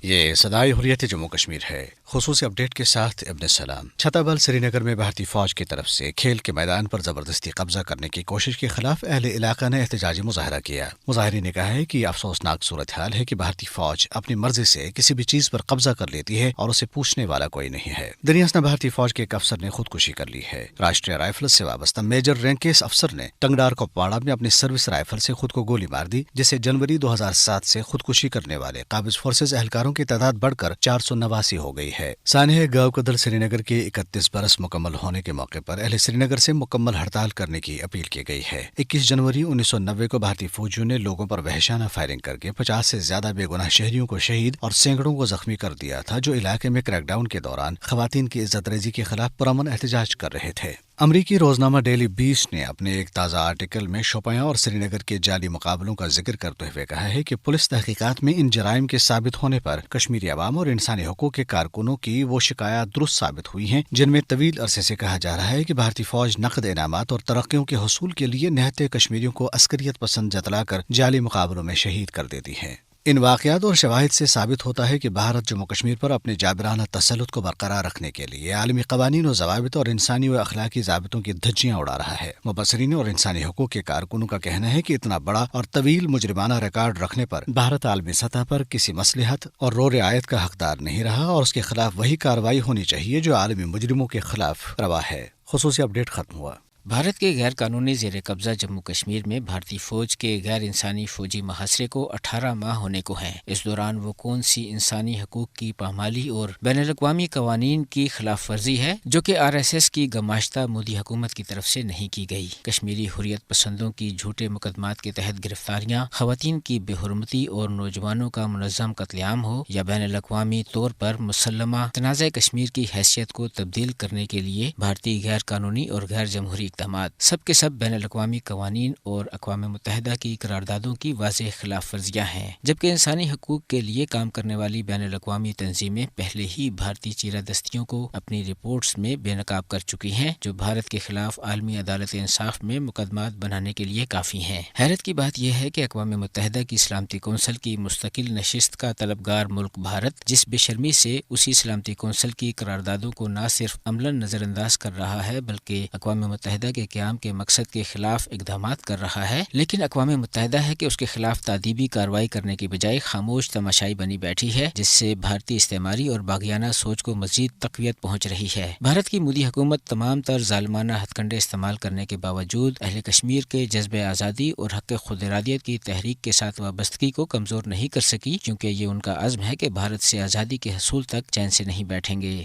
یہ صدائے حریت جموں کشمیر ہے۔ خصوصی اپڈیٹ کے ساتھ ابن سلام۔ چھتا بل سری نگر میں بھارتی فوج کی طرف سے کھیل کے میدان پر زبردستی قبضہ کرنے کی کوشش کے خلاف اہل علاقہ نے احتجاجی مظاہرہ کیا۔ مظاہرین نے کہا ہے کہ یہ افسوسناک صورتحال ہے کہ بھارتی فوج اپنی مرضی سے کسی بھی چیز پر قبضہ کر لیتی ہے اور اسے پوچھنے والا کوئی نہیں ہے۔ دریاسنا بھارتی فوج کے ایک افسر نے خودکشی کر لی ہے۔ راشٹریہ رائفلز سے وابستہ میجر رینک کے اس افسر نے ٹنگڈار کوپواڑہ میں اپنی سروس رائفل سے خود کو گولی مار دی، جس سے جنوری 2007 سے خودکشی کرنے والے قابض فورسز اہلکاروں کی تعداد بڑھ کر 489 ہو گئی ہے۔ سانحہ گاؤں قدر سری نگر کے 31 برس مکمل ہونے کے موقع پر اہل سری نگر سے مکمل ہڑتال کرنے کی اپیل کی گئی ہے۔ 21 جنوری 1990 کو بھارتی فوجیوں نے لوگوں پر وحشیانہ فائرنگ کر کے 50 سے زیادہ بے گناہ شہریوں کو شہید اور سینکڑوں کو زخمی کر دیا تھا، جو علاقے میں کریک ڈاؤن کے دوران خواتین کی عزت ریزی کے خلاف پرامن احتجاج کر رہے تھے۔ امریکی روزنامہ ڈیلی بیسٹ نے اپنے ایک تازہ آرٹیکل میں شوپیاں اور سری نگر کے جعلی مقابلوں کا ذکر کرتے ہوئے کہا ہے کہ پولیس تحقیقات میں ان جرائم کے ثابت ہونے پر کشمیری عوام اور انسانی حقوق کے کارکنوں کی وہ شکایات درست ثابت ہوئی ہیں جن میں طویل عرصے سے کہا جا رہا ہے کہ بھارتی فوج نقد انعامات اور ترقیوں کے حصول کے لیے نہتے کشمیریوں کو عسکریت پسند جتلا کر جعلی مقابلوں میں شہید کر دیتی ہے۔ ان واقعات اور شواہد سے ثابت ہوتا ہے کہ بھارت جموں کشمیر پر اپنے جابرانہ تسلط کو برقرار رکھنے کے لیے عالمی قوانین و ضوابط اور انسانی و اخلاقی ضابطوں کی دھجیاں اڑا رہا ہے۔ مبصرین اور انسانی حقوق کے کارکنوں کا کہنا ہے کہ اتنا بڑا اور طویل مجرمانہ ریکارڈ رکھنے پر بھارت عالمی سطح پر کسی مصلحت اور رعایت کا حقدار نہیں رہا اور اس کے خلاف وہی کارروائی ہونی چاہیے جو عالمی مجرموں کے خلاف روا ہے۔ خصوصی اپڈیٹ ختم ہوا۔ بھارت کے غیر قانونی زیر قبضہ جموں کشمیر میں بھارتی فوج کے غیر انسانی فوجی محاصرے کو 18 ماہ ہونے کو ہیں۔ اس دوران وہ کون سی انسانی حقوق کی پامالی اور بین الاقوامی قوانین کی خلاف ورزی ہے جو کہ RSS کی گماشتہ مودی حکومت کی طرف سے نہیں کی گئی؟ کشمیری حریت پسندوں کی جھوٹے مقدمات کے تحت گرفتاریاں، خواتین کی بے حرمتی اور نوجوانوں کا منظم قتل عام ہو یا بین الاقوامی طور پر مسلمہ تنازع کشمیر کی حیثیت کو تبدیل کرنے کے لیے بھارتی غیر قانونی اور غیر جمہوری اقدامات سب کے سب بین الاقوامی قوانین اور اقوام متحدہ کی قراردادوں کی واضح خلاف ورزیاں ہیں، جبکہ انسانی حقوق کے لیے کام کرنے والی بین الاقوامی تنظیمیں پہلے ہی بھارتی چیرہ دستیوں کو اپنی رپورٹس میں بے نقاب کر چکی ہیں جو بھارت کے خلاف عالمی عدالت انصاف میں مقدمات بنانے کے لیے کافی ہیں۔ حیرت کی بات یہ ہے کہ اقوام متحدہ کی سلامتی کونسل کی مستقل نشست کا طلبگار ملک بھارت جس بے شرمی سے اسی سلامتی کونسل کی قراردادوں کو نہ صرف عملاً نظر انداز کر رہا ہے بلکہ اقوام متحدہ کے قیام کے مقصد کے خلاف اقدامات کر رہا ہے، لیکن اقوام متحدہ ہے کہ اس کے خلاف تادیبی کارروائی کرنے کی بجائے خاموش تماشائی بنی بیٹھی ہے، جس سے بھارتی استعماری اور باغیانہ سوچ کو مزید تقویت پہنچ رہی ہے۔ بھارت کی مودی حکومت تمام تر ظالمانہ ہتھ کنڈے استعمال کرنے کے باوجود اہل کشمیر کے جذبہ آزادی اور حق خود ارادیت کی تحریک کے ساتھ وابستگی کو کمزور نہیں کر سکی، کیونکہ یہ ان کا عزم ہے کہ بھارت سے آزادی کے حصول تک چین سے نہیں بیٹھیں گے۔